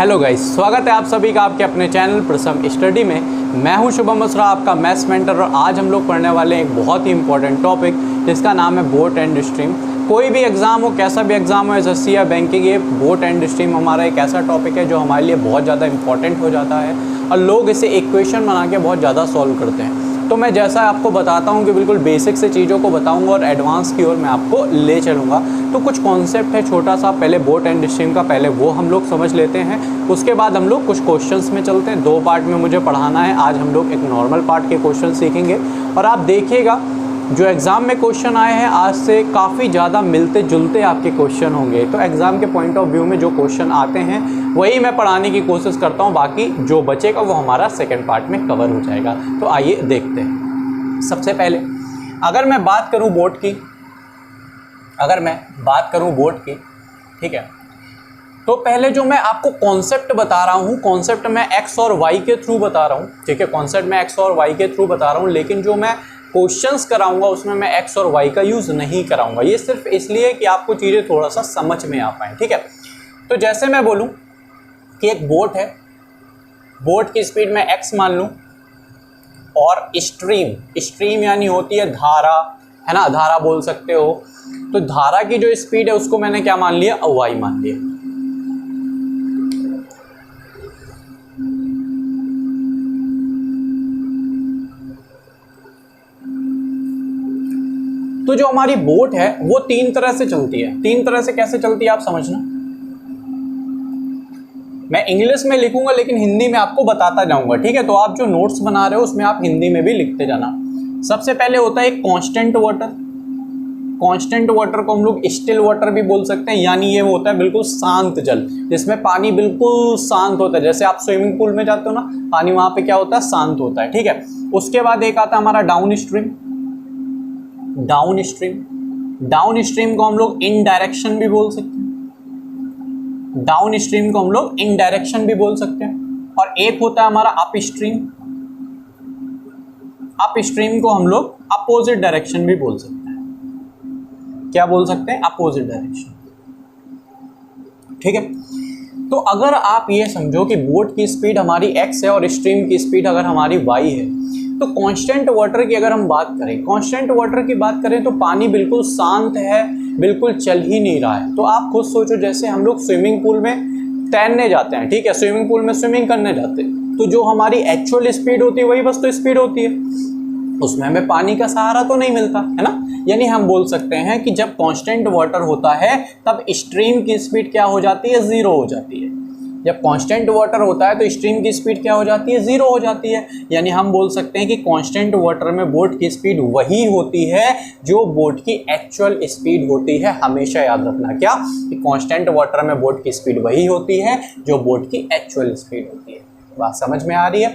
Hello guys, स्वागत है आप सभी का आपके अपने चैनल प्रसम स्टडी में। मैं हूं शुभम मसरा, आपका मैथ्स मेंटर, और आज हम लोग पढ़ने वाले हैं एक बहुत ही इंपॉर्टेंट टॉपिक जिसका नाम है बोट एंड स्ट्रीम। कोई भी एग्ज़ाम हो, कैसा भी एग्ज़ाम हो, एसएससी या बैंकिंग, ये बोट एंड स्ट्रीम हमारा एक ऐसा टॉपिक है जो हमारे लिए बहुत ज़्यादा इंपॉर्टेंट हो जाता है और लोग इसे इक्वेशन बना के बहुत ज़्यादा सॉल्व करते हैं। तो मैं जैसा आपको बताता हूँ कि बिल्कुल बेसिक से चीज़ों को बताऊँगा और एडवांस की ओर मैं आपको ले चलूँगा। तो कुछ कॉन्सेप्ट है छोटा सा, पहले बोट एंड स्ट्रीम का पहले वो हम लोग समझ लेते हैं, उसके बाद हम लोग कुछ क्वेश्चंस में चलते हैं। 2 पार्ट में मुझे पढ़ाना है। आज हम लोग एक नॉर्मल पार्ट के क्वेश्चन सीखेंगे और आप देखिएगा जो एग्ज़ाम में क्वेश्चन आए हैं आज से काफ़ी ज़्यादा मिलते जुलते आपके क्वेश्चन होंगे। तो एग्ज़ाम के पॉइंट ऑफ व्यू में जो क्वेश्चन आते हैं वही मैं पढ़ाने की कोशिश करता हूँ, बाकी जो बचेगा वो हमारा सेकंड पार्ट में कवर हो जाएगा। तो आइए देखते हैं। सबसे पहले अगर मैं बात करूँ बोट की, ठीक है, तो पहले जो मैं आपको कॉन्सेप्ट बता रहा हूँ, कॉन्सेप्ट मैं एक्स और वाई के थ्रू बता रहा हूँ, ठीक है, कॉन्सेप्ट मैं एक्स और वाई के थ्रू बता रहा हूँ, लेकिन जो मैं क्वेश्चंस कराऊंगा उसमें मैं एक्स और वाई का यूज़ नहीं कराऊंगा। ये सिर्फ इसलिए कि आपको चीज़ें थोड़ा सा समझ में आ पाएँ, ठीक है। तो जैसे मैं बोलूँ कि एक बोट है, बोट की स्पीड मैं एक्स मान लूँ, और स्ट्रीम यानी होती है धारा, है ना, धारा बोल सकते हो। तो धारा की जो स्पीड है उसको मैंने क्या मान लिया, वाई मान लिया। तो जो हमारी बोट है वो 3 तरह से चलती है। 3 तरह से कैसे चलती है आप समझना। मैं इंग्लिश में लिखूंगा लेकिन हिंदी में आपको बताता जाऊंगा, ठीक है। तो आप जो नोट्स बना रहे हो उसमें आप हिंदी में भी लिखते जाना। सबसे पहले होता है एक कांस्टेंट वाटर। कांस्टेंट वाटर को हम लोग स्टिल वाटर भी बोल सकते हैं, यानी ये होता है बिल्कुल शांत जल, जिसमें पानी बिल्कुल शांत होता है। जैसे आप स्विमिंग पूल में जाते हो ना, पानी वहां पे क्या होता है, शांत होता है, ठीक है। उसके बाद एक आता है हमारा डाउन स्ट्रीम। डाउन स्ट्रीम को हम लोग इनडायरेक्शन भी बोल सकते हैं। डाउन स्ट्रीम को हम लोग इनडायरेक्शन भी बोल सकते हैं। और एक होता है हमारा अप स्ट्रीम। अप स्ट्रीम को हम लोग अपोजिट डायरेक्शन भी बोल सकते हैं। क्या बोल सकते हैं, अपोजिट डायरेक्शन, ठीक है। तो अगर आप ये समझो कि बोट की स्पीड हमारी x है और स्ट्रीम की स्पीड अगर हमारी y है, तो कांस्टेंट वाटर की अगर हम बात करें, कांस्टेंट वाटर की बात करें तो पानी बिल्कुल शांत है, बिल्कुल चल ही नहीं रहा है। तो आप खुद सोचो, जैसे हम लोग स्विमिंग पूल में तैरने जाते हैं, ठीक है, स्विमिंग पूल में स्विमिंग करने जाते हैं, तो जो हमारी एक्चुअल स्पीड होती है वही बस तो स्पीड होती है, उसमें हमें पानी का सहारा तो नहीं मिलता, है ना। यानी हम बोल सकते हैं कि जब कांस्टेंट वाटर होता है तब स्ट्रीम की स्पीड क्या हो जाती है, 0 हो जाती है। जब कांस्टेंट वाटर होता है तो स्ट्रीम की स्पीड क्या हो जाती है, 0 हो जाती है। यानी हम बोल सकते हैं कि कांस्टेंट वाटर में बोट की स्पीड वही होती है जो बोट की एक्चुअल स्पीड होती है। हमेशा याद रखना क्या, कि कांस्टेंट वाटर में बोट की स्पीड वही होती है जो बोट की एक्चुअल स्पीड होती है। बात समझ में आ रही है।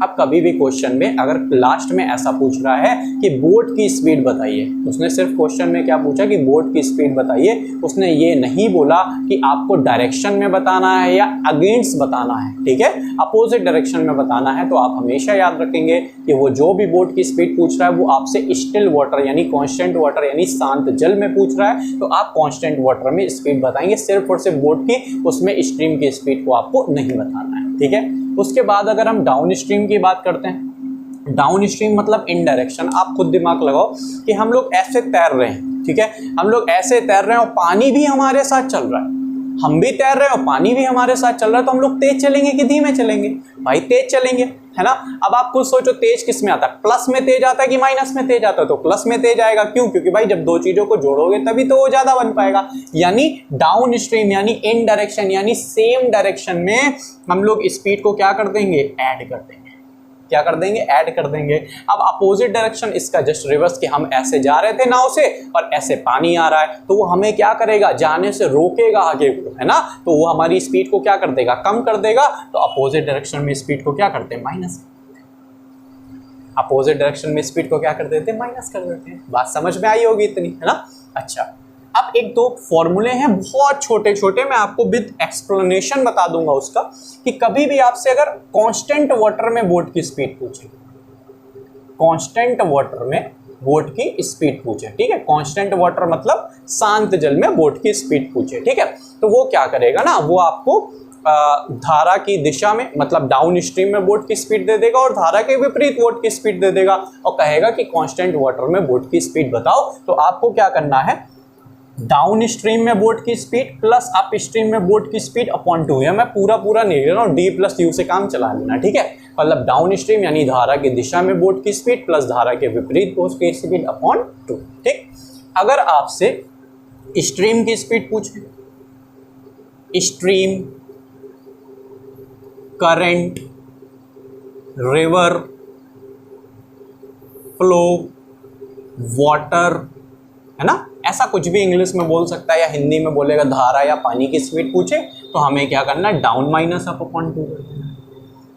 अब कभी भी क्वेश्चन में अगर लास्ट में ऐसा पूछ रहा है कि बोट की स्पीड बताइए, उसने सिर्फ क्वेश्चन में क्या पूछा कि बोट की स्पीड बताइए, उसने ये नहीं बोला कि आपको डायरेक्शन में बताना है या अगेंस्ट बताना है, ठीक है, अपोजिट डायरेक्शन में बताना है। तो आप हमेशा याद रखेंगे कि वो जो भी बोट की स्पीड पूछ रहा है वो आपसे स्टिल वाटर यानी कांस्टेंट वाटर यानी शांत जल में पूछ रहा है, तो आप कांस्टेंट वाटर में स्पीड बताएंगे, सिर्फ और सिर्फ बोट की, उसमें स्ट्रीम की स्पीड को आपको नहीं बताना है, ठीक है। उसके बाद अगर हम डाउन स्ट्रीम की बात करते हैं, डाउन स्ट्रीम मतलब इन डायरेक्शन। आप खुद दिमाग लगाओ कि हम लोग ऐसे तैर रहे हैं, ठीक है, हम लोग ऐसे तैर रहे हैं और पानी भी हमारे साथ चल रहा है, हम भी तैर रहे हैं और पानी भी हमारे साथ चल रहा है, तो हम लोग तेज चलेंगे कि धीमे चलेंगे, भाई तेज चलेंगे, है ना। अब आप खुद सोचो तेज किस में आता है, प्लस में तेज आता है कि माइनस में तेज आता है, तो प्लस में तेज आएगा। क्यों, क्योंकि भाई जब 2 चीजों को जोड़ोगे तभी तो वो ज्यादा बन पाएगा। यानी डाउन स्ट्रीम यानी इन डायरेक्शन यानी सेम डायरेक्शन में हम लोग स्पीड को क्या कर देंगे, ऐड कर देंगे। क्या कर देंगे, ऐड कर देंगे। अब अपोजिट डायरेक्शन इसका जस्ट रिवर्स, कि हम ऐसे जा रहे थे नाव से और ऐसे पानी आ रहा है, तो वो हमें क्या करेगा, जाने से रोकेगा आगे को, है ना। तो वो हमारी स्पीड को क्या कर देगा, कम कर देगा। तो अपोजिट डायरेक्शन में स्पीड को क्या करते हैं, माइनस। अपोजिट डायरेक्शन में स्पीड को क्या कर देते हैं, माइनस कर देते हैं। बात समझ में आई होगी इतनी, है ना। अच्छा, अब 1-2 फॉर्मूले हैं बहुत छोटे छोटे, मैं आपको विद एक्सप्लेनेशन बता दूंगा उसका, कि कभी भी आपसे अगर कांस्टेंट वाटर में बोट की स्पीड पूछे, कांस्टेंट वाटर में बोट की स्पीड पूछे, ठीक है, कांस्टेंट वाटर मतलब शांत जल में बोट की स्पीड पूछे, ठीक है, तो वो क्या करेगा ना, वो आपको धारा की दिशा में मतलब डाउन स्ट्रीम में बोट की स्पीड दे देगा और धारा के विपरीत बोट की स्पीड दे देगा और कहेगा कि कांस्टेंट वाटर में बोट की स्पीड बताओ। तो आपको क्या करना है, डाउन स्ट्रीम में बोट की स्पीड प्लस अप स्ट्रीम में बोट की स्पीड अपॉन 2 है। मैं पूरा नहीं ले रहा हूँ, डी प्लस यू से काम चला लेना, ठीक है। मतलब डाउन स्ट्रीम यानी धारा की दिशा में बोट की स्पीड प्लस धारा के विपरीत बोट की स्पीड अपॉन 2, ठीक। अगर आपसे स्ट्रीम की स्पीड पूछे, stream, current, river, flow, water, है ना, ऐसा कुछ भी इंग्लिश में बोल सकता है या हिंदी में बोलेगा धारा या पानी की स्पीड पूछे तो हमें क्या करना है, डाउन माइनस अप अपॉन 2 कर देना।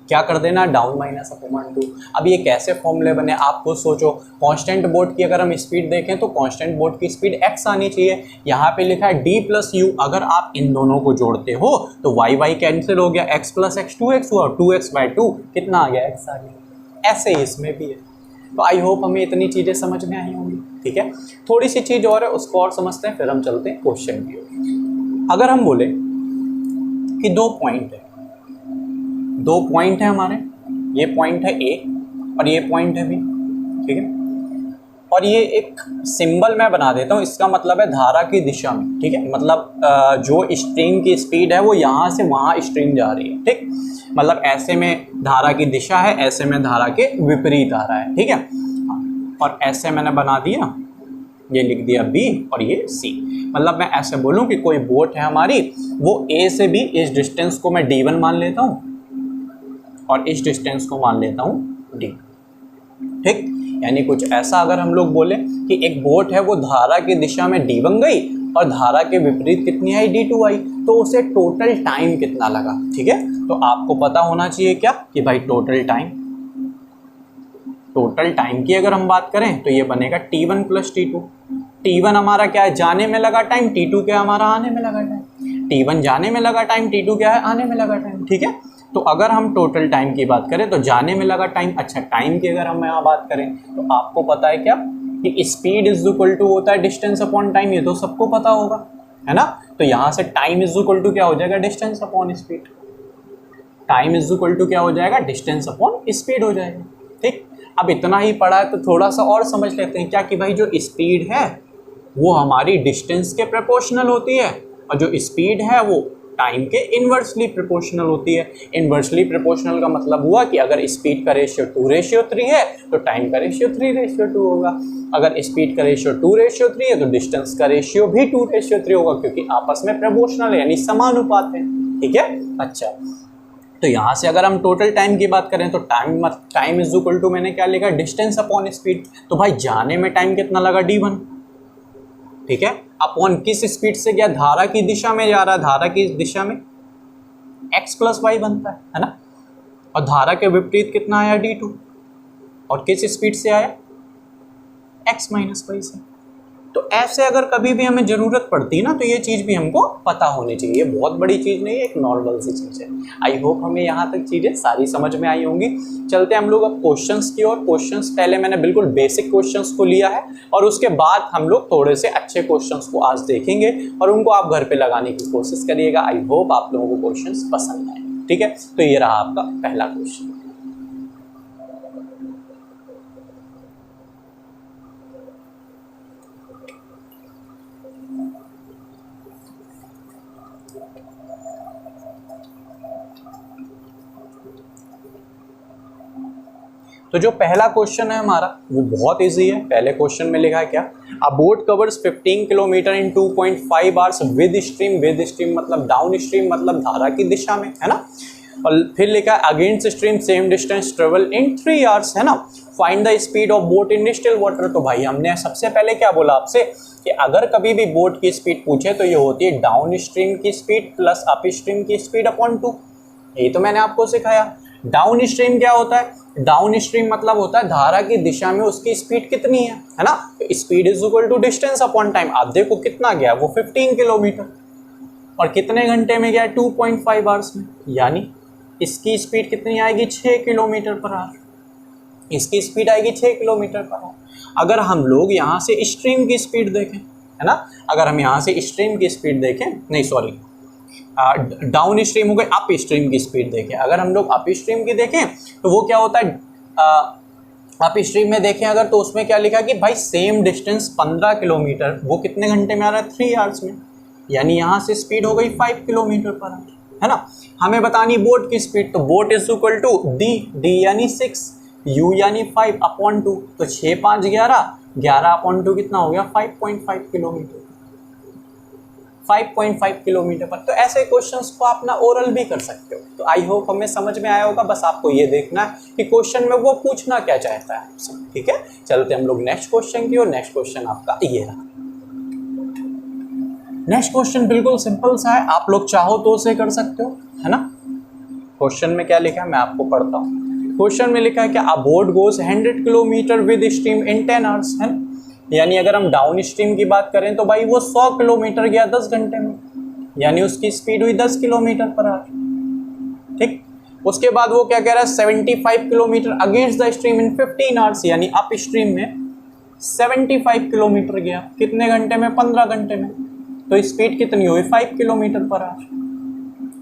क्या कर देना, डाउन माइनस अप अपॉन 2। अब ये कैसे फॉर्मूले बने आप खुद सोचो। कांस्टेंट बोट की अगर हम स्पीड देखें तो कांस्टेंट बोट की स्पीड x आनी चाहिए। यहाँ पे लिखा है d प्लस यू, अगर आप इन दोनों को जोड़ते हो तो y कैंसिल हो गया, x प्लस x 2x हुआ, 2x/2 कितना आ गया, x आ गया। ऐसे ही इसमें भी है। तो आई होप हमें इतनी चीज़ें समझ में आई होंगी, ठीक है। थोड़ी सी चीज़ और है, उसको और समझते हैं, फिर हम चलते हैं क्वेश्चन की ओर। अगर हम बोले कि दो पॉइंट है हमारे, ये पॉइंट है A और ये पॉइंट है B, ठीक है। और ये एक सिंबल मैं बना देता हूँ, इसका मतलब है धारा की दिशा में, ठीक है। मतलब जो स्ट्रीम की स्पीड है वो यहाँ से वहाँ स्ट्रीम जा रही है, ठीक। मतलब ऐसे में धारा की दिशा है, ऐसे में धारा के विपरीत आ रहा है, ठीक है। और ऐसे मैंने बना दिया, ये लिख दिया B और ये C। मतलब मैं ऐसे बोलूँ कि कोई बोट है हमारी, वो A से B, इस डिस्टेंस को मैं D1 मान लेता हूँ और इस डिस्टेंस को मान लेता हूँ D, ठीक। यानी कुछ ऐसा अगर हम लोग बोले कि एक बोट है वो धारा की दिशा में D1 गई और धारा के विपरीत कितनी आई, D2 आई, तो उसे टोटल टाइम कितना लगा, ठीक है। तो आपको पता होना चाहिए क्या कि भाई टोटल टाइम की अगर हम बात करें तो ये बनेगा T1 प्लस T2। T1 हमारा क्या है, जाने में लगा टाइम, T2 क्या हमारा आने में लगा टाइम। T1 जाने में लगा टाइम, T2 क्या है, आने में लगा टाइम, ठीक है। तो अगर हम टोटल टाइम की बात करें तो जाने में लगा टाइम, अच्छा टाइम की अगर हम यहाँ बात करें तो आपको पता है क्या कि स्पीड इज इक्वल टू होता है डिस्टेंस अपॉन टाइम, ये तो सबको पता होगा, है ना। तो यहाँ से टाइम इज इक्वल टू क्या हो जाएगा, distance upon speed. Time is equal to क्या हो जाएगा, डिस्टेंस अपॉन स्पीड हो जाएगा, ठीक। अब इतना ही पढ़ा है तो थोड़ा सा और समझ लेते हैं क्या कि भाई जो स्पीड है वो हमारी डिस्टेंस के प्रोपोर्शनल होती है और जो स्पीड है वो टाइम के इन्वर्सली प्रोपोर्शनल होती है। इन्वर्सली प्रोपोर्शनल का मतलब हुआ कि अगर स्पीड का रेशियो 2:3 है तो टाइम का रेशियो 3:2 होगा। अगर स्पीड का रेशियो 2:3 है तो डिस्टेंस का रेशियो भी 2:3 होगा, क्योंकि आपस में प्रोपोर्शनल है यानी समानुपात है, ठीक है। अच्छा, तो यहाँ से अगर हम टोटल टाइम की बात करें तो टाइम इज इक्वल टू मैंने क्या लिखा, डिस्टेंस अपॉन स्पीड। तो भाई जाने में टाइम कितना लगा, D1, ठीक है। अपॉन किस स्पीड से गया, धारा की दिशा में जा रहा है, धारा की दिशा में x प्लस वाई बनता है ना। और धारा के विपरीत कितना आया, D2, और किस स्पीड से आया, x माइनस वाई से। तो ऐसे अगर कभी भी हमें ज़रूरत पड़ती है ना तो ये चीज़ भी हमको पता होनी चाहिए। बहुत बड़ी चीज़ नहीं है, एक नॉर्मल सी चीज़ है। आई होप हमें यहाँ तक चीज़ें सारी समझ में आई होंगी। चलते हैं हम लोग अब क्वेश्चंस की ओर। क्वेश्चंस पहले मैंने बिल्कुल बेसिक क्वेश्चंस को लिया है और उसके बाद हम लोग थोड़े से अच्छे क्वेश्चंस को आज देखेंगे और उनको आप घर पर लगाने की कोशिश करिएगा। आई होप आप लोगों को क्वेश्चन पसंद आए, ठीक है। तो ये रहा आपका पहला क्वेश्चन। तो जो पहला क्वेश्चन है हमारा वो बहुत इजी है। पहले क्वेश्चन में लिखा है क्या, अ boat covers 15 kilometre in 2.5 hours with stream मतलब डाउन स्ट्रीम मतलब धारा की दिशा में, है ना। और फिर लिखा है against stream same distance travel in 3 hours, है ना। Find the speed of boat in still water. तो भाई हमने सबसे पहले क्या बोला आपसे कि अगर कभी भी बोट की स्पीड पूछे तो ये होती है डाउन स्ट्रीम की स्पीड प्लस अप स्ट्रीम की स्पीड अपॉन 2। यही तो मैंने आपको सिखाया। डाउन स्ट्रीम क्या होता है, डाउन स्ट्रीम मतलब होता है धारा की दिशा में उसकी स्पीड कितनी है ना। तो speed is equal to distance upon time. आप देखो कितना गया, वो 15 किलोमीटर और कितने घंटे में गया, 2.5 आवर्स में। यानी इसकी स्पीड कितनी आएगी, 6 किलोमीटर पर आवर। इसकी स्पीड आएगी 6 किलोमीटर पर आवर। अगर हम लोग यहाँ से स्ट्रीम की स्पीड देखें, है ना, अगर हम यहाँ से स्ट्रीम की स्पीड देखें, नहीं सॉरी, डाउन स्ट्रीम हो गई, अप स्ट्रीम की स्पीड देखें। अगर हम लोग अप स्ट्रीम की देखें तो वो क्या होता है, अप स्ट्रीम में देखें अगर, तो उसमें क्या लिखा कि भाई सेम डिस्टेंस 15 किलोमीटर वो कितने घंटे में आ रहा है, 3 आवर्स में। यानी यहाँ से स्पीड हो गई 5 किलोमीटर पर आवर, है ना। हमें बतानी बोट की स्पीड, तो boat is equal to D यानी 6, यू यानी 5 अपॉन 2, तो 6 5 11, 11 अपॉन 2 कितना हो गया 5.5 किलोमीटर, 5.5 किलोमीटर पर। तो ऐसे क्वेश्चंस को आप ना ओरल भी कर सकते हो। तो आई होप हमें समझ में आया होगा, बस आपको ये देखना है कि क्वेश्चन में वो पूछना क्या चाहता है, ठीक है। चलते हम लोग नेक्स्ट क्वेश्चन की ओर। नेक्स्ट क्वेश्चन आपका ये रहा। नेक्स्ट क्वेश्चन बिल्कुल सिंपल सा है, आप लोग चाहो तो उसे कर सकते हो, है ना। क्वेश्चन में क्या लिखा है मैं आपको पढ़ता हूँ। क्वेश्चन में लिखा है कि अ boat goes 100 kilometre with stream in 10 hours, है ना। यानी अगर हम डाउन स्ट्रीम की बात करें तो भाई वो 100 किलोमीटर गया 10 घंटे में, यानी उसकी स्पीड हुई 10 किलोमीटर पर आवर, ठीक। उसके बाद वो क्या कह रहा है, 75 kilometre against the stream in 15 hours, यानी अप स्ट्रीम में 75 किलोमीटर गया कितने घंटे में, 15 घंटे में। तो स्पीड कितनी हुई 5 किलोमीटर पर आवर,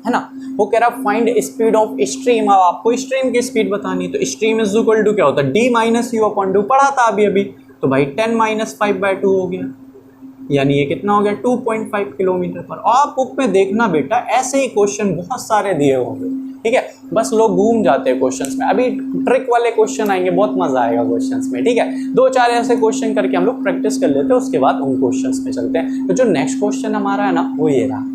है ना। वो कह रहा फाइंड स्पीड ऑफ स्ट्रीम। अब आपको स्ट्रीम की स्पीड बतानी है, तो स्ट्रीम इज इक्वल टू क्या होता है, D minus you upon two, पढ़ा था अभी। तो भाई 10 माइनस 5/2 हो गया, यानी ये कितना हो गया 2.5 किलोमीटर पर। और आप बुक में देखना बेटा, ऐसे ही क्वेश्चन बहुत सारे दिए होंगे, ठीक है। बस लोग घूम जाते हैं क्वेश्चंस में। अभी ट्रिक वाले क्वेश्चन आएंगे, बहुत मजा आएगा क्वेश्चंस में, ठीक है। 2-4 ऐसे क्वेश्चन करके हम लोग प्रैक्टिस कर लेते हैं, उसके बाद उन क्वेश्चंस पे चलते हैं। तो जो नेक्स्ट क्वेश्चन हमारा है ना, वो ये रहा।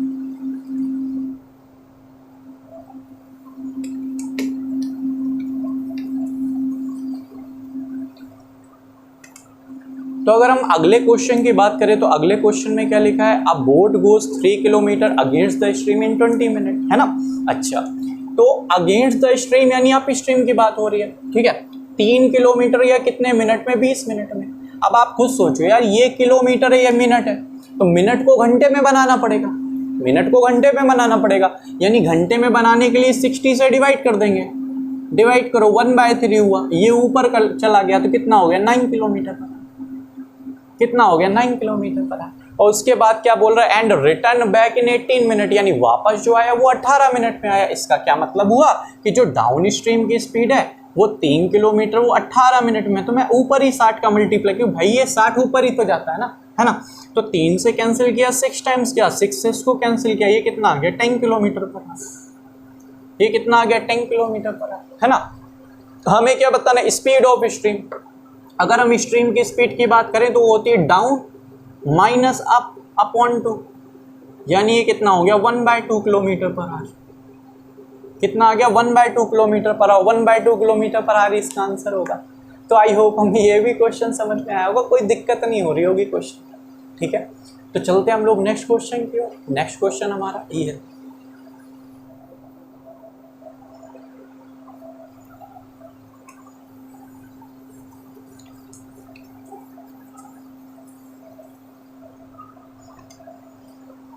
तो अगर हम अगले क्वेश्चन की बात करें तो अगले क्वेश्चन में क्या लिखा है, अ boat goes 3 kilometre against the stream in 20 minute, है ना। अच्छा, तो अगेंस्ट द स्ट्रीम यानी आप स्ट्रीम की बात हो रही है, ठीक है। 3 किलोमीटर या कितने मिनट में, 20 मिनट में। अब आप खुद सोचो यार, ये किलोमीटर है या मिनट है, तो मिनट को घंटे में बनाना पड़ेगा, मिनट को घंटे में बनाना पड़ेगा। यानी घंटे में बनाने के लिए 60 से डिवाइड कर देंगे, डिवाइड करो 1/3 हुआ, ये ऊपर चला गया तो कितना हो गया 9 किलोमीटर पर, कितना हो गया 9 किलोमीटर पर आवर। और उसके बाद क्या बोल रहा है, and return back in 18 minute, यानी वापस जो आया वो 18 मिनट में आया। इसका क्या मतलब हुआ कि जो डाउन स्ट्रीम की स्पीड है वो 3 किलोमीटर वो 18 मिनट में, तो मैं ऊपर ही 60 का मल्टीप्लाई, क्योंकि भाई ये 60 ऊपर ही तो जाता है ना। तो 3 से कैंसिल किया, 6 टाइम्स किया, 6 से इसको कैंसिल किया, ये कितना आ गया 10 किलोमीटर पर आवर, ये कितना आ गया 10 किलोमीटर पर आवर, है ना। हमें क्या बताना है, स्पीड ऑफ स्ट्रीम। अगर हम स्ट्रीम की स्पीड की बात करें तो वो होती है डाउन माइनस अप अपॉन 2, यानी ये कितना हो गया 1/2 किलोमीटर पर आवर, कितना आ गया 1/2 kilometre per hour, 1/2 kilometre per hour इसका आंसर होगा। तो आई होप हमें ये भी क्वेश्चन समझ में आया होगा, कोई दिक्कत नहीं हो रही होगी क्वेश्चन, ठीक है। तो चलते हम लोग नेक्स्ट क्वेश्चन की ओर। नेक्स्ट क्वेश्चन हमारा ये है।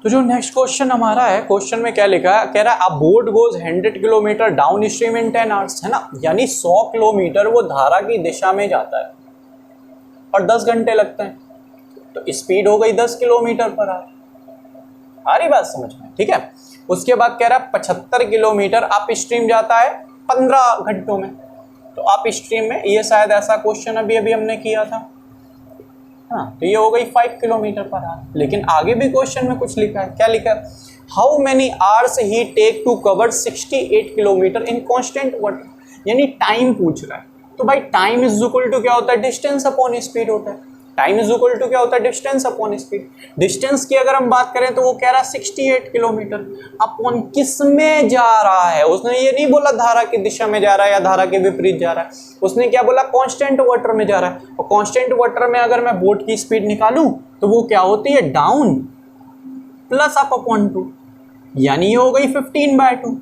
तो जो नेक्स्ट क्वेश्चन हमारा है, क्वेश्चन में क्या लिखा है, कह रहा है अ boat goes 100 kilometre down stream in 10 hours, है ना। यानी 100 किलोमीटर वो धारा की दिशा में जाता है और 10 घंटे लगते हैं, तो स्पीड हो गई 10 किलोमीटर पर आवर। आ रही बात समझ में, ठीक है। उसके बाद कह रहा है 75 किलोमीटर अप स्ट्रीम जाता है 15 घंटों में, तो अप स्ट्रीम में ये शायद ऐसा क्वेश्चन अभी हमने किया था, हाँ। तो ये हो गई 5 किलोमीटर पर आवर। लेकिन आगे भी क्वेश्चन में कुछ लिखा है, क्या लिखा है, how many hours he take to cover 68 kilometre in constant water, यानी टाइम पूछ रहा है। तो भाई टाइम इज इक्वल टू क्या होता है, डिस्टेंस अपॉन स्पीड होता है। टाइम इज इक्वल टू क्या होता है, डिस्टेंस अपॉन स्पीड। डिस्टेंस की अगर हम बात करें तो वो कह रहा है 68 किलोमीटर अपॉन किस में जा रहा है। उसने ये नहीं बोला धारा की दिशा में जा रहा है या धारा के विपरीत जा रहा है, उसने क्या बोला कांस्टेंट वाटर में जा रहा है। और कांस्टेंट वाटर में अगर मैं बोट की स्पीड निकालूं तो वो क्या होती है, डाउन प्लस अप अपॉन 2, यानी ये हो गई 15/2।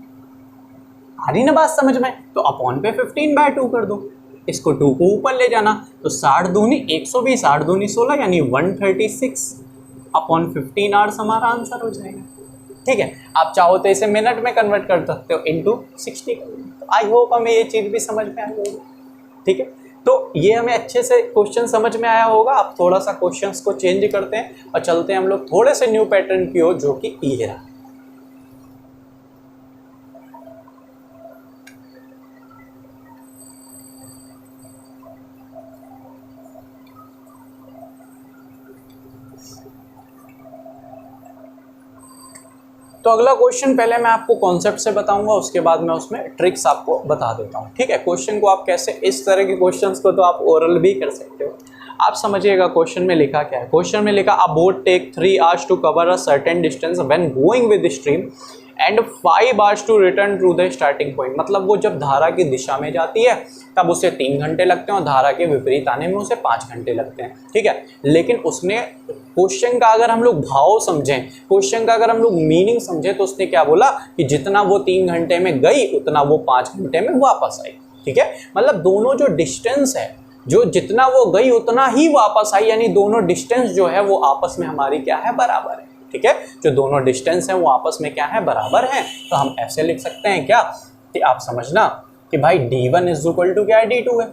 आ रही ना बात समझ में, तो अपॉन पे 15/2 कर दो, इसको 2 को ऊपर ले जाना, तो 60 दूनी 120, 8 दूनी 16, यानी 136 अपॉन 15 आवर्स हमारा आंसर हो जाएगा, ठीक है। आप चाहो तो इसे मिनट में कन्वर्ट कर सकते हो इनटू 60। तो आई होप हमें ये चीज़ भी समझ में आई होगी, ठीक है। तो ये हमें अच्छे से क्वेश्चन समझ में आया होगा। अब थोड़ा सा क्वेश्चंस को चेंज करते हैं और चलते हैं हम लोग थोड़े से न्यू पैटर्न की ओर, जो कि ये रहा। तो अगला क्वेश्चन पहले मैं आपको कॉन्सेप्ट से बताऊंगा, उसके बाद मैं उसमें ट्रिक्स आपको बता देता हूँ, ठीक है। क्वेश्चन को आप कैसे, इस तरह के क्वेश्चंस को तो आप ओरल भी कर सकते हो। आप समझिएगा क्वेश्चन में लिखा क्या है। क्वेश्चन में लिखा a boat take 3 hours to cover a certain distance when going with stream and 5 hours to return to the starting point. मतलब वो जब धारा की दिशा में जाती है तब उसे 3 घंटे लगते हैं और धारा के विपरीत आने में उसे 5 घंटे लगते हैं, ठीक है। लेकिन उसने क्वेश्चन का अगर हम लोग भाव समझें, क्वेश्चन का अगर हम लोग मीनिंग समझें, तो उसने क्या बोला कि जितना वो 3 घंटे में गई उतना वो 5 घंटे में वापस आई, ठीक है। मतलब दोनों जो डिस्टेंस है, जो जितना वो गई उतना ही वापस आई, यानी दोनों डिस्टेंस जो है वो आपस में हमारी क्या है, बराबर है, ठीक है। जो दोनों डिस्टेंस हैं वो आपस में क्या है, बराबर हैं। तो हम ऐसे लिख सकते हैं क्या कि आप समझना कि भाई d1 इज इक्वल टू क्या है, d2 है,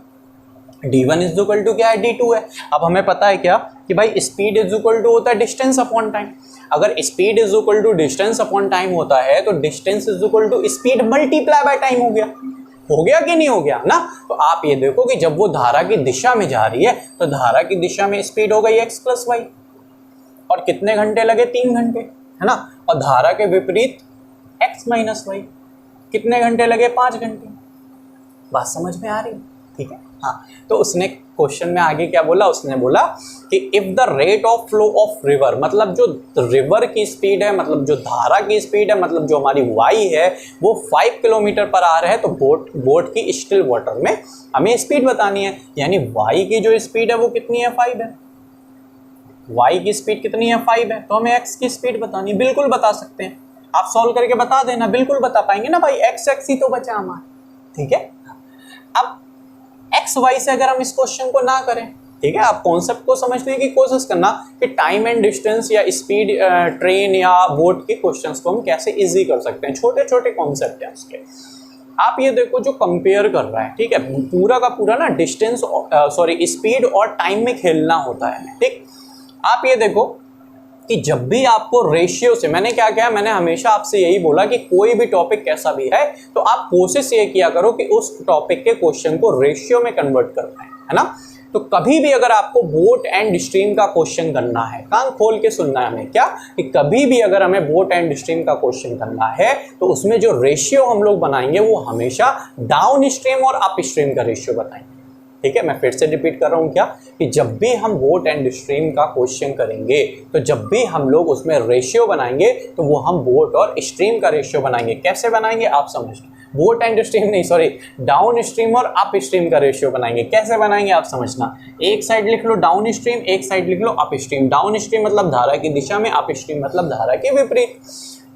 d1 इज इक्वल टू क्या है, d2 है। अब हमें पता है क्या कि भाई स्पीड इज इक्वल टू होता है डिस्टेंस अपॉन टाइम। अगर speed is equal to distance upon time होता है तो distance is equal to speed multiply by time हो गया कि नहीं हो गया ना। तो आप ये देखो कि जब वो धारा की दिशा में जा रही है तो धारा की दिशा में स्पीड हो गई x प्लस वाई, और कितने घंटे लगे, 3 घंटे, है ना। और धारा के विपरीत x माइनस वाई, कितने घंटे लगे, 5 घंटे। बात समझ में आ रही है, ठीक है। हाँ, तो उसने क्वेश्चन में आगे क्या बोला, उसने बोला कि if the rate of flow of river, मतलब जो रिवर की स्पीड है, मतलब जो धारा की स्पीड है, मतलब जो हमारी वाई है वो 5 किलोमीटर पर आ रहा है, तो बोट की स्टिल वाटर में हमें स्पीड बतानी है। यानी वाई की जो स्पीड है वो कितनी है, 5 है। वाई की स्पीड कितनी है, 5 है। तो हमें एक्स की स्पीड बतानी, बिल्कुल बता सकते हैं, आप सॉल्व करके बता देना, बिल्कुल बता पाएंगे ना भाई, एक्स ही तो बचा हमारा, ठीक है। अब एक्स वाई से अगर हम इस क्वेश्चन को ना करें, ठीक है, आप कॉन्सेप्ट को समझने की कोशिश करना कि टाइम एंड डिस्टेंस या स्पीड ट्रेन या बोट के क्वेश्चंस को हम कैसे इजी कर सकते हैं। छोटे छोटे कॉन्सेप्ट हैं उसके। आप ये देखो जो कंपेयर कर रहा है, ठीक है, पूरा का पूरा ना डिस्टेंस स्पीड और टाइम में खेलना होता है, ठीक। आप ये देखो कि जब भी आपको रेशियो से, मैंने क्या किया, मैंने हमेशा आपसे यही बोला कि कोई भी टॉपिक कैसा भी है तो आप कोशिश ये किया करो कि उस टॉपिक के क्वेश्चन को रेशियो में कन्वर्ट करना है ना। तो कभी भी अगर आपको बोट एंड स्ट्रीम का क्वेश्चन करना है, कान खोल के सुनना है हमें, क्या कि कभी भी अगर हमें बोट एंड स्ट्रीम का क्वेश्चन करना है तो उसमें जो रेशियो हम लोग बनाएंगे वो हमेशा डाउन स्ट्रीम और अप स्ट्रीम का रेशियो बताएंगे, ठीक है। मैं फिर से रिपीट कर रहा हूँ क्या कि जब भी हम बोट एंड स्ट्रीम का क्वेश्चन करेंगे तो जब भी हम लोग उसमें रेशियो बनाएंगे तो वो हम बोट और स्ट्रीम का रेशियो बनाएंगे। कैसे बनाएंगे आप समझिए, बोट एंड स्ट्रीम नहीं, सॉरी, डाउन स्ट्रीम और अप स्ट्रीम का रेशियो बनाएंगे। कैसे बनाएंगे आप समझना, एक साइड लिख लो डाउन स्ट्रीम, एक साइड लिख लो अप स्ट्रीम। डाउन स्ट्रीम मतलब धारा की दिशा में, अप स्ट्रीम मतलब धारा के विपरीत।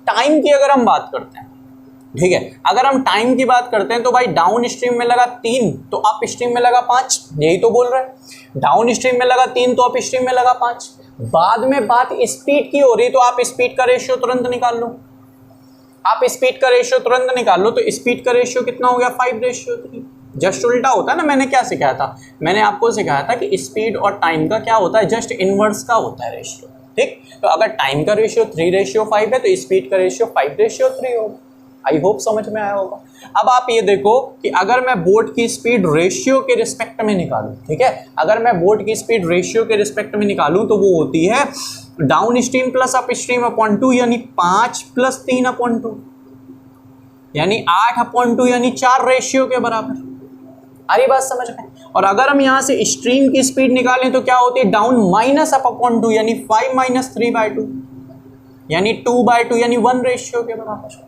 टाइम की अगर हम बात करते हैं, ठीक है, अगर हम टाइम की बात करते हैं तो भाई डाउन स्ट्रीम में लगा 3 तो अप स्ट्रीम में लगा 5, यही तो बोल रहे हैं। डाउन स्ट्रीम में लगा 3 तो अप स्ट्रीम में लगा 5। बाद में बात स्पीड की हो रही तो आप स्पीड का रेशियो तुरंत निकाल लो, आप स्पीड का रेशियो तुरंत निकाल लो। तो स्पीड का रेशियो कितना हो गया, 5:3। जस्ट उल्टा होता है ना। मैंने क्या सिखाया था, मैंने आपको सिखाया था कि स्पीड और टाइम का क्या होता है, जस्ट इनवर्स का होता है रेशियो, ठीक। तो अगर टाइम का रेशियो 3:5 है तो स्पीड का रेशियो 5:3 होगा। आई होप समझ में आया होगा। अब आप ये देखो कि अगर मैं बोट की स्पीड रेशियो के रिस्पेक्ट में निकालूं, ठीक है, अगर मैं बोट की स्पीड रेशियो के रिस्पेक्ट में निकालूं तो वो होती है down stream plus up stream upon 2, यानी 5 + 3 अपॉन 2, यानी 8 अपॉन 2, यानी 4 रेशियो के बराबर। अरे बात समझ में। और अगर हम यहाँ से स्ट्रीम की स्पीड निकालें तो क्या होती है, डाउन माइनस अप अपॉन 2, यानी 5 - 3/2, यानी 2/2, यानी 1 रेशियो के बराबर।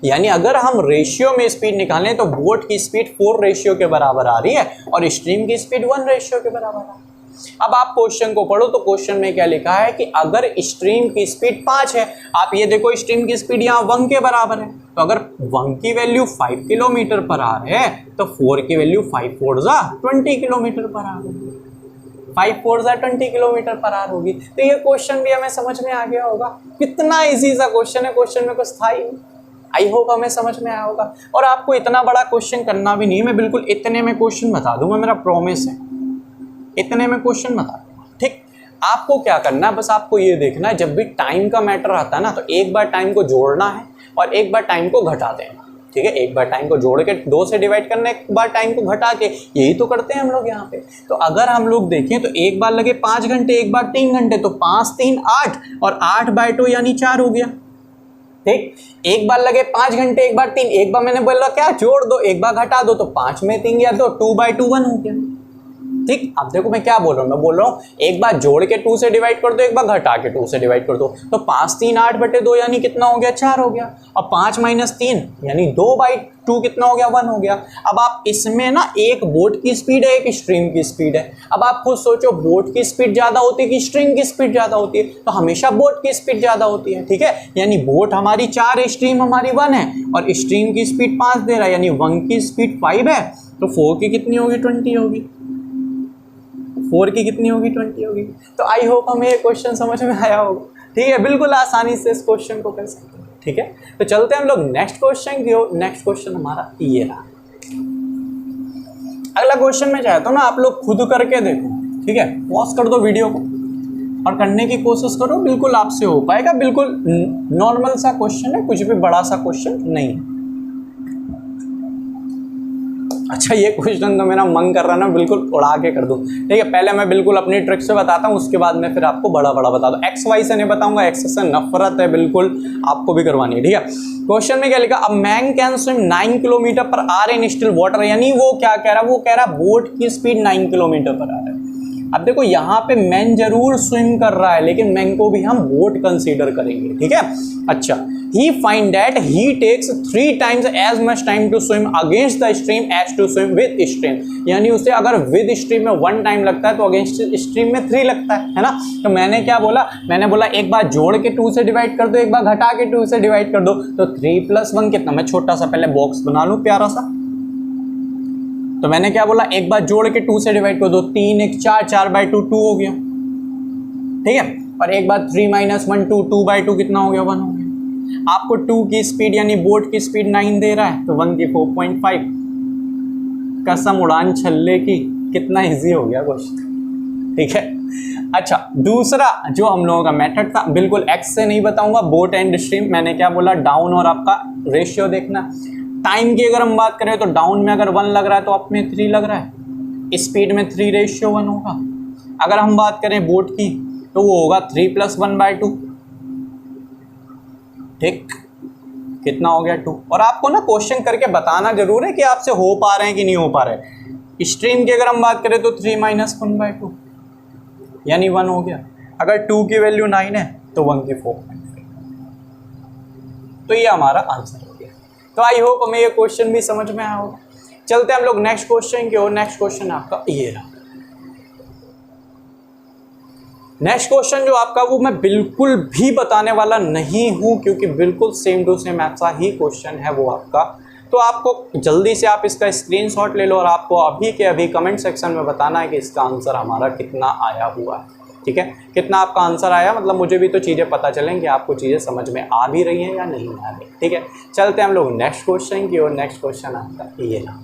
यानी अगर हम रेशियो में स्पीड निकालें तो बोट की स्पीड 4 रेशियो के बराबर आ रही है और स्ट्रीम की स्पीड 1 रेशियो के बराबर आ रही है। अब आप क्वेश्चन को पढ़ो तो क्वेश्चन में क्या लिखा है कि अगर स्ट्रीम की स्पीड 5 है, आप ये देखो स्ट्रीम की स्पीड यहाँ 1 के बराबर है, तो अगर 1 की वैल्यू 5 किलोमीटर पर आर है तो 4 की वैल्यू 5 × 4 = 20 किलोमीटर पर आर होगी। 5 × 4 = 20 किलोमीटर पर आर होगी। तो ये क्वेश्चन भी हमें समझ में आ गया होगा। कितना ईजी सा क्वेश्चन है, क्वेश्चन में कुछ था ही। आई होप हमें समझ में आया होगा। और आपको इतना बड़ा क्वेश्चन करना भी नहीं है, मैं बिल्कुल इतने में क्वेश्चन बता दूंगा, मेरा प्रॉमिस है, इतने में क्वेश्चन बता दूंगा, ठीक। आपको क्या करना है, बस आपको ये देखना है जब भी टाइम का मैटर आता है ना तो एक बार टाइम को जोड़ना है और एक बार टाइम को घटा देना, ठीक है। एक बार टाइम को जोड़ के 2 से डिवाइड करना, एक बार टाइम को घटा के, यही तो करते हैं हम लोग यहाँ पे। तो अगर हम लोग देखें तो एक बार लगे 5 घंटे, एक बार 3 घंटे, तो 5 × 3 = 8 और 8/2 यानी 4 हो गया। ठीक, एक बार लगे 5 घंटे, एक बार 3, एक बार मैंने बोला क्या जोड़ दो, एक बार घटा दो, तो 5 में 3 गया तो 2/2 1 हो गया। ठीक, अब देखो मैं क्या बोल रहा हूँ, मैं बोल रहा हूँ एक बार जोड़ के 2 से डिवाइड कर दो, एक बार घटा के 2 से डिवाइड कर दो, तो 5 3 8/2 यानी कितना हो गया, 4 हो गया। अब 5 - 3 यानी 2/2 कितना हो गया, 1 हो गया। अब आप इसमें ना एक बोट की स्पीड है, एक स्ट्रीम की स्पीड है। अब आप खुद सोचो बोट की स्पीड ज़्यादा होती है कि स्ट्रीम की स्पीड ज़्यादा होती है, तो हमेशा बोट की स्पीड ज़्यादा होती है। ठीक है, यानी बोट हमारी 4 है, स्ट्रीम हमारी 1 है, और स्ट्रीम की स्पीड 5 दे रहा है, यानी 1 की स्पीड 5 है, तो 4 की कितनी होगी, 20 होगी। 4 की कितनी होगी, 20 होगी। तो आई होप हमें ये क्वेश्चन समझ में आया होगा। ठीक है, बिल्कुल आसानी से इस क्वेश्चन को कर सकते हैं। ठीक है, तो चलते हैं हम लोग नेक्स्ट क्वेश्चन की ओर। नेक्स्ट क्वेश्चन हमारा ये रहा। अगला क्वेश्चन मैं चाहता हूँ ना आप लोग खुद करके देखो। ठीक है, पॉज कर दो वीडियो को और करने की कोशिश करो, बिल्कुल आपसे हो पाएगा। बिल्कुल नॉर्मल सा क्वेश्चन है, कुछ भी बड़ा सा क्वेश्चन नहीं है। अच्छा, ये क्वेश्चन तो मेरा मन कर रहा है ना बिल्कुल उड़ा के कर दूं। ठीक है, पहले मैं बिल्कुल अपनी ट्रिक से बताता हूँ, उसके बाद मैं फिर आपको बड़ा बड़ा बता दूँ। एक्स वाई से नहीं बताऊंगा, एक्स से नफरत है बिल्कुल, आपको भी करवानी है। ठीक है, क्वेश्चन में क्या लिखा, a man can swim 9 kilometre per hour in still water, यानी वो क्या कह रहा है, वो कह रहा है बोट की स्पीड 9 किलोमीटर पर आवर है। अब देखो यहाँ पे मैन जरूर स्विम कर रहा है, लेकिन मैन को भी हम बोट कंसीडर करेंगे। ठीक है, अच्छा, he find that he takes 3 times as much time to swim against the stream as to swim with stream, यानी उसे अगर with stream में 1 टाइम लगता है तो against stream में 3 लगता है ना। तो मैंने क्या बोला, मैंने बोला एक बार जोड़ के 2 से डिवाइड कर दो, एक बार घटा के 2 से डिवाइड कर दो, तो 3 + 1 कितना, मैं छोटा सा पहले बॉक्स बना लूँ प्यारा सा। तो मैंने क्या बोला, एक बार जोड़ के 2 से डिवाइड कर दो, 3 1 4, 4/2 2 हो गया। ठीक है, और एक बार 3 - 1 2, 2/2 कितना हो गया, 1 हो गया। आपको 2 की स्पीड यानी बोट की स्पीड 9 दे रहा है, तो 1 की 4.5। कसम उड़ान छल्ले की, कितना इजी हो गया क्वेश्चन। ठीक है, अच्छा, दूसरा जो हम लोगों का मेथड था, बिल्कुल एक्स से नहीं बताऊंगा, बोट एंड स्ट्रीम। मैंने क्या बोला, डाउन और आपका रेशियो देखना। टाइम की अगर हम बात करें तो डाउन में अगर 1 लग रहा है तो अप में 3 लग रहा है, स्पीड में 3:1 होगा। अगर हम बात करें बोट की तो वो होगा 3 + 1/2। ठीक, कितना हो गया, 2। और आपको ना क्वेश्चन करके बताना जरूर है कि आपसे हो पा रहे हैं कि नहीं हो पा रहे। स्ट्रीम की अगर हम बात करें तो 3 - 1/2 यानी 1 हो गया। अगर 2 की वैल्यू 9 है तो 1 की 4.5। तो ये हमारा आंसर हो गया। तो आई होप हमें ये क्वेश्चन भी समझ में आया होगा। चलते हैं हम लोग नेक्स्ट क्वेश्चन की ओर। नेक्स्ट क्वेश्चन आपका ये रहा। नेक्स्ट क्वेश्चन जो आपका, वो मैं बिल्कुल भी बताने वाला नहीं हूं, क्योंकि बिल्कुल सेम टू सेम ऐसा ही क्वेश्चन है वो आपका। तो आपको जल्दी से आप इसका स्क्रीनशॉट ले लो और आपको अभी के अभी कमेंट सेक्शन में बताना है कि इसका आंसर हमारा कितना आया हुआ है। ठीक है, कितना आपका आंसर आया, मतलब मुझे भी तो चीज़ें पता चलें कि आपको चीज़ें समझ में आ भी रही हैं या नहीं आ रही। ठीक है, चलते हैं हम लोग नेक्स्ट क्वेश्चन की ओर। नेक्स्ट क्वेश्चन आपका ये रहा।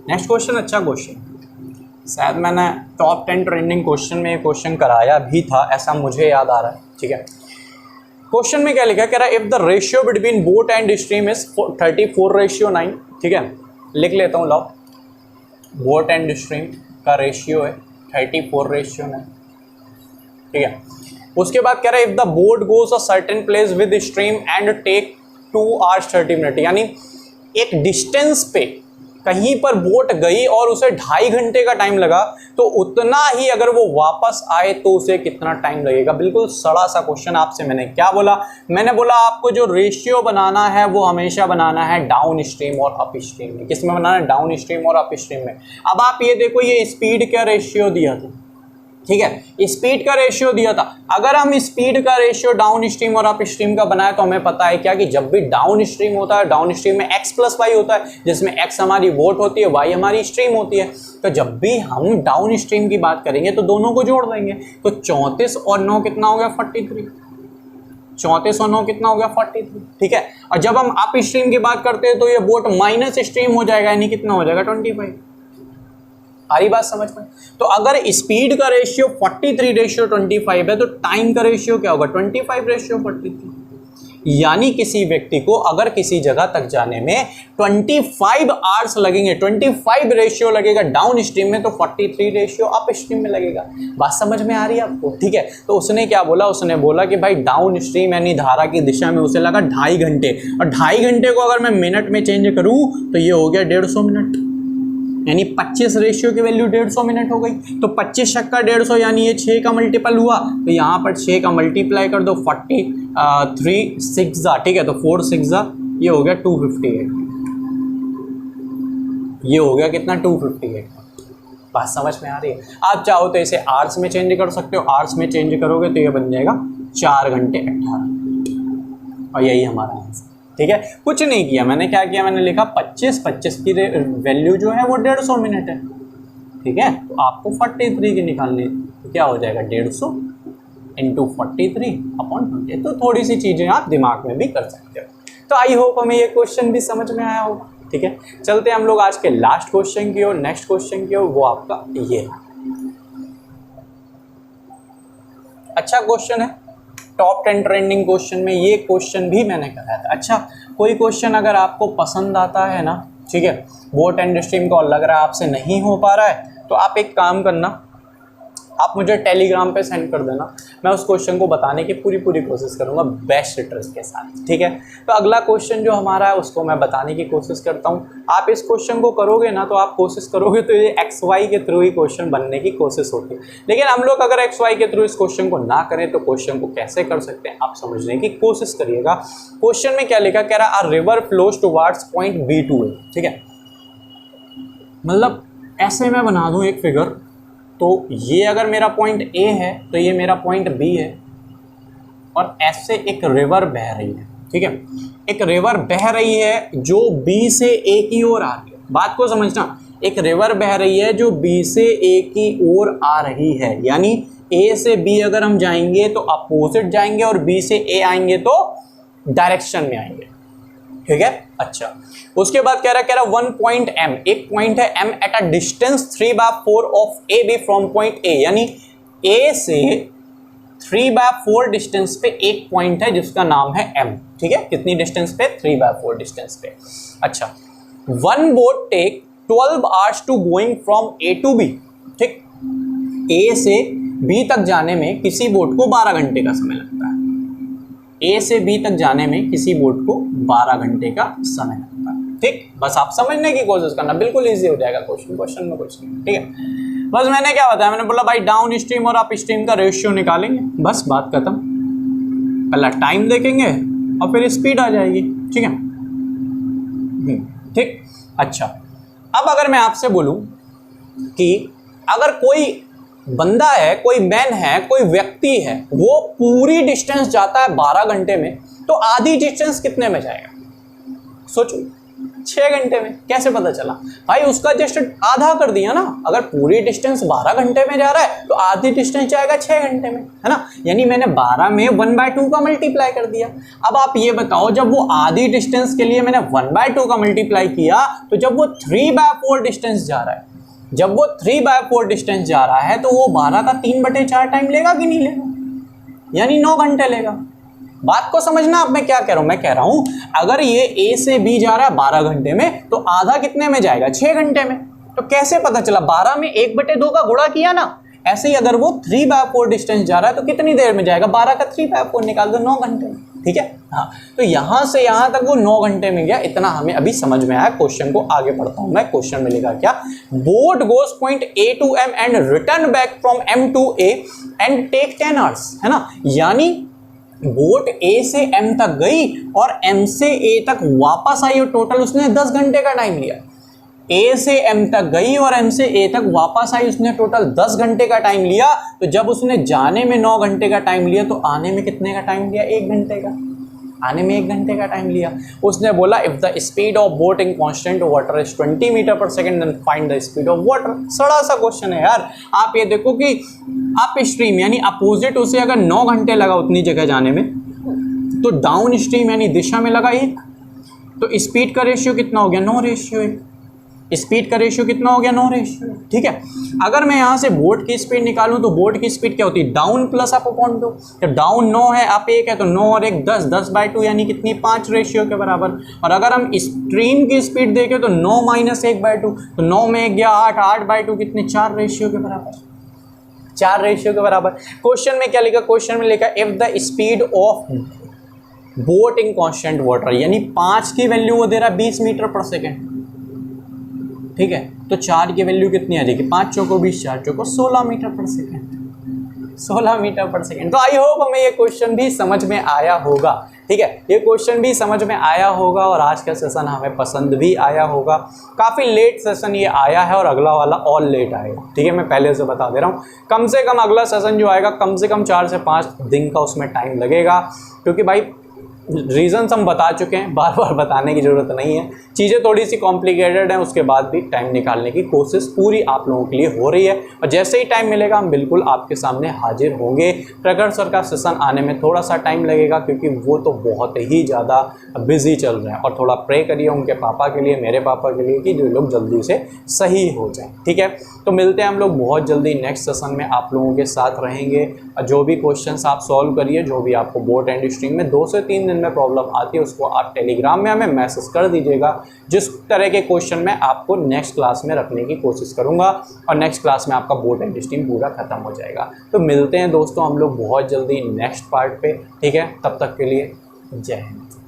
नेक्स्ट क्वेश्चन अच्छा क्वेश्चन, शायद मैंने टॉप 10 ट्रेंडिंग क्वेश्चन में ये क्वेश्चन कराया भी था, ऐसा मुझे याद आ रहा है। ठीक है, क्वेश्चन में क्या लिखा, कह रहा है if the ratio between boat and stream is 34:9। ठीक है, लिख लेता हूँ, लाओ। बोट एंड स्ट्रीम का रेशियो है 34:9। ठीक है, उसके बाद कह रहा है if the boat goes a certain place with stream and take 2 hours 30 minutes, यानी एक डिस्टेंस पे कहीं पर बोट गई और उसे 2.5 घंटे का टाइम लगा, तो उतना ही अगर वो वापस आए तो उसे कितना टाइम लगेगा। बिल्कुल सड़ा सा क्वेश्चन। आपसे मैंने क्या बोला, मैंने बोला आपको जो रेशियो बनाना है वो हमेशा बनाना है डाउन स्ट्रीम और अप स्ट्रीम में। किस में बनाना है, डाउन स्ट्रीम और अप स्ट्रीम में। अब आप ये देखो, ये स्पीड का रेशियो दिया था। ठीक है, स्पीड का रेशियो दिया था। अगर हम स्पीड का रेशियो डाउन स्ट्रीम और अप स्ट्रीम का बनाए तो हमें पता है क्या कि जब भी डाउन स्ट्रीम होता है, डाउन स्ट्रीम में x + y होता है, जिसमें x हमारी बोट होती है, y हमारी स्ट्रीम होती है। तो जब भी हम डाउन स्ट्रीम की बात करेंगे तो दोनों को जोड़ देंगे, तो 34 और 9 कितना हो गया, 43। 34 और 9 कितना हो गया, 43। ठीक है, और जब हम अप स्ट्रीम की बात करते हैं तो ये बोट माइनस स्ट्रीम हो जाएगा, यानी कितना हो जाएगा, 25। सारी बात समझ में। तो अगर स्पीड का रेशियो 43:25 है तो टाइम का रेशियो क्या होगा, 25:43। यानी किसी व्यक्ति को अगर किसी जगह तक जाने में 25 आवर्स लगेंगे, 25 रेशियो लगेगा डाउन स्ट्रीम में, तो 43 रेशियो अप स्ट्रीम में लगेगा। बात समझ में आ रही है आपको? ठीक है, तो उसने क्या बोला, उसने बोला कि भाई डाउन स्ट्रीम यानी धारा की दिशा में उसे लगा 2.5 घंटे, और 2.5 घंटे को अगर मैं मिनट में चेंज करूँ तो ये हो गया 150 मिनट, यानी 25 रेशियो की वैल्यू 150 मिनट हो गई। तो 25 का 150 यानी ये 6 का मल्टीपल हुआ, तो यहाँ पर 6 का मल्टीप्लाई कर दो, 43 6 ठीक है, तो 4 6 ये हो गया 258, ये हो गया कितना 258। बात समझ में आ रही है? आप चाहो तो इसे आवर्स में चेंज कर सकते हो, आवर्स में चेंज करोगे तो ये बन जाएगा 4 घंटे 18 मिनट, और यही हमारा आंसर। ठीक है, कुछ नहीं किया मैंने, क्या किया मैंने लिखा 25 की वैल्यू जो है वो 150 मिनट है। ठीक है, तो आपको 43 की निकालनी, तो क्या हो जाएगा 150 इंटू 43/20। तो थोड़ी सी चीज़ें आप दिमाग में भी कर सकते हो। तो आई होप हमें ये क्वेश्चन भी समझ में आया होगा। ठीक है, चलते हैं हम लोग आज के लास्ट क्वेश्चन की ओर, नेक्स्ट क्वेश्चन की ओर, वो आपका ये है। अच्छा क्वेश्चन है, टॉप 10 ट्रेंडिंग क्वेश्चन में ये क्वेश्चन भी मैंने कराया था। अच्छा, कोई क्वेश्चन अगर आपको पसंद आता है ना, ठीक है, बोट एंड स्ट्रीम का, और लग रहा है आपसे नहीं हो पा रहा है, तो आप एक काम करना, आप मुझे टेलीग्राम पे सेंड कर देना, मैं उस क्वेश्चन को बताने की पूरी कोशिश करूंगा बेस्ट ट्रिक्स के साथ। ठीक है, तो अगला क्वेश्चन जो हमारा है उसको मैं बताने की कोशिश करता हूँ। आप इस क्वेश्चन को करोगे ना, तो आप कोशिश करोगे तो ये XY के थ्रू ही क्वेश्चन बनने की कोशिश होती है, लेकिन हम लोग अगर XY के थ्रू इस क्वेश्चन को ना करें तो क्वेश्चन को कैसे कर सकते हैं आप समझने की कोशिश करिएगा। क्वेश्चन में क्या लिखा, कह रहा है river flows towards point B2 है। ठीक है, मतलब ऐसे मैं बना दूं एक फिगर, तो ये अगर मेरा पॉइंट A है तो ये मेरा पॉइंट B है, और ऐसे एक रिवर बह रही है। ठीक है, एक रिवर बह रही है जो B से A की ओर आ रही है। बात को समझना, एक रिवर बह रही है जो B से A की ओर आ रही है, यानी A से B अगर हम जाएंगे तो अपोजिट जाएंगे, और B से A आएंगे तो डायरेक्शन में आएंगे। ठीक है, अच्छा, उसके बाद कह रहा है 1 पॉइंट M, एक पॉइंट है M at a distance 3/4 of AB from point A, यानी A से 3/4 डिस्टेंस पे एक पॉइंट है जिसका नाम है M। ठीक है, कितनी डिस्टेंस पे, 3/4 डिस्टेंस पे। अच्छा, one boat take 12 hours to going from A to B। ठीक, A से B तक जाने में किसी बोट को 12 घंटे का समय लगता है। A से B तक जाने में किसी बोट को 12 घंटे का समय लगता है। ठीक, बस आप समझने की कोशिश करना, बिल्कुल इजी हो जाएगा क्वेश्चन में कुछ नहीं। ठीक है, बस मैंने क्या बताया, मैंने बोला भाई डाउन स्ट्रीम और अप स्ट्रीम का रेशियो निकालेंगे, बस बात खत्म। पहला टाइम देखेंगे और फिर स्पीड आ जाएगी। ठीक है, ठीक, अच्छा, अब अगर मैं आपसे बोलूं कि अगर कोई बंदा है, कोई मैन है, कोई व्यक्ति है, वो पूरी डिस्टेंस जाता है 12 घंटे में, तो आधी डिस्टेंस कितने में जाएगा? सोचो, 6 घंटे में। कैसे पता चला भाई? उसका जस्ट आधा कर दिया ना। अगर पूरी डिस्टेंस 12 घंटे में जा रहा है तो आधी डिस्टेंस जाएगा 6 घंटे में, है ना। यानी मैंने 12 में 1/2 का मल्टीप्लाई कर दिया। अब आप ये बताओ, जब वो आधी डिस्टेंस के लिए मैंने 1/2 का मल्टीप्लाई किया, तो जब वो 3/4 डिस्टेंस जा रहा है, जब वो 3/4 डिस्टेंस जा रहा है, तो वो 12 का 3/4 टाइम लेगा कि नहीं लेगा? यानी 9 घंटे लेगा। बात को समझना। अब मैं क्या कह रहा हूं, मैं कह रहा हूं अगर ये A से B जा रहा है 12 घंटे में, तो आधा कितने में जाएगा? 6 घंटे में। तो कैसे पता चला? 12 में 1/2 का गुणा किया ना। ऐसे ही अगर वो 3/4 डिस्टेंस जा रहा है तो कितनी देर में जाएगा? 12 का 3/4 निकाल दो, 9 घंटे में। ठीक है, हाँ। तो यहां से यहां तक वो 9 घंटे में गया। इतना हमें अभी समझ में आया। क्वेश्चन को आगे पढ़ता हूं मैं। क्वेश्चन में लिखा क्या? Boat goes point A to M and return back from M to A and take 10 hours, है ना। यानी बोट A से M तक गई और M से A तक वापस आई और टोटल उसने 10 घंटे का टाइम लिया। A से M तक गई और M से A तक वापस आई, उसने टोटल 10 घंटे का टाइम लिया। तो जब उसने जाने में 9 घंटे का टाइम लिया, तो आने में कितने का टाइम लिया? 1 घंटे का। आने में 1 घंटे का टाइम लिया। उसने बोला if the speed of boat in constant water is 20 metre per second, then find the speed of water. सड़ा सा क्वेश्चन है यार। आप ये देखो कि अप स्ट्रीम यानी अपोजिट उसे अगर 9 घंटे लगा उतनी जगह जाने में, तो डाउन स्ट्रीम यानी दिशा में लगा 1, तो स्पीड का रेशियो कितना हो गया? 9 रेशियो 1। स्पीड का रेशियो कितना हो गया, 9 रेशियो, ठीक है। अगर मैं यहाँ से बोट की स्पीड निकालूं तो बोट की स्पीड क्या होती है, डाउन प्लस अप अपॉन 2। जब डाउन 9 है अप 1 है तो 9 और 1 10, 10/2 यानी कितनी, 5 रेशियो के बराबर। और अगर हम स्ट्रीम की स्पीड देखें तो 9 - 1/2, तो 9 में 1 गया 8, 8/2 कितने, 4 रेशियो के बराबर, 4 रेशियो के बराबर। क्वेश्चन में क्या लिखा, क्वेश्चन में लिखा if the speed of boat in constant water, यानी 5 की वैल्यू वो दे रहा है 20 मीटर पर सेकेंड, ठीक है। तो 4 की वैल्यू कितनी आ जाएगी, 5 चौको 20, 4 चौको 16 metre per second, 16 metre per second. तो आई होप हमें ये क्वेश्चन भी समझ में आया होगा, ठीक है, ये क्वेश्चन भी समझ में आया होगा और आज का सेशन हमें पसंद भी आया होगा। काफ़ी लेट सेशन ये आया है और अगला वाला और लेट आएगा, ठीक है, मैं पहले से बता दे रहा हूँ। कम से कम अगला सेशन जो आएगा कम से कम 4 से 5 दिन का उसमें टाइम लगेगा, क्योंकि भाई रीजंस हम बता चुके हैं, बार बार बताने की ज़रूरत नहीं है। चीज़ें थोड़ी सी कॉम्प्लिकेटेड हैं, उसके बाद भी टाइम निकालने की कोशिश पूरी आप लोगों के लिए हो रही है और जैसे ही टाइम मिलेगा हम बिल्कुल आपके सामने हाजिर होंगे। प्रखर सर का सेशन आने में थोड़ा सा टाइम लगेगा क्योंकि वो तो बहुत ही ज़्यादा बिजी चल रहे हैं, और थोड़ा प्रे करिए उनके पापा के लिए, मेरे पापा के लिए, कि जो लोग जल्दी से सही हो जाए, ठीक है। तो मिलते हैं हम लोग बहुत जल्दी नेक्स्ट सेशन में, आप लोगों के साथ रहेंगे। जो भी क्वेश्चंस आप सॉल्व करिए, जो भी आपको बोट एंड स्ट्रीम में 2 से 3 दिन में प्रॉब्लम आती है उसको आप टेलीग्राम में हमें मैसेज कर दीजिएगा। जिस तरह के क्वेश्चन मैं आपको नेक्स्ट क्लास में रखने की कोशिश करूंगा और नेक्स्ट क्लास में आपका बोट एंड स्ट्रीम पूरा खत्म हो जाएगा। तो मिलते हैं दोस्तों हम लोग बहुत जल्दी नेक्स्ट पार्ट पे, ठीक है। तब तक के लिए जय हिंद।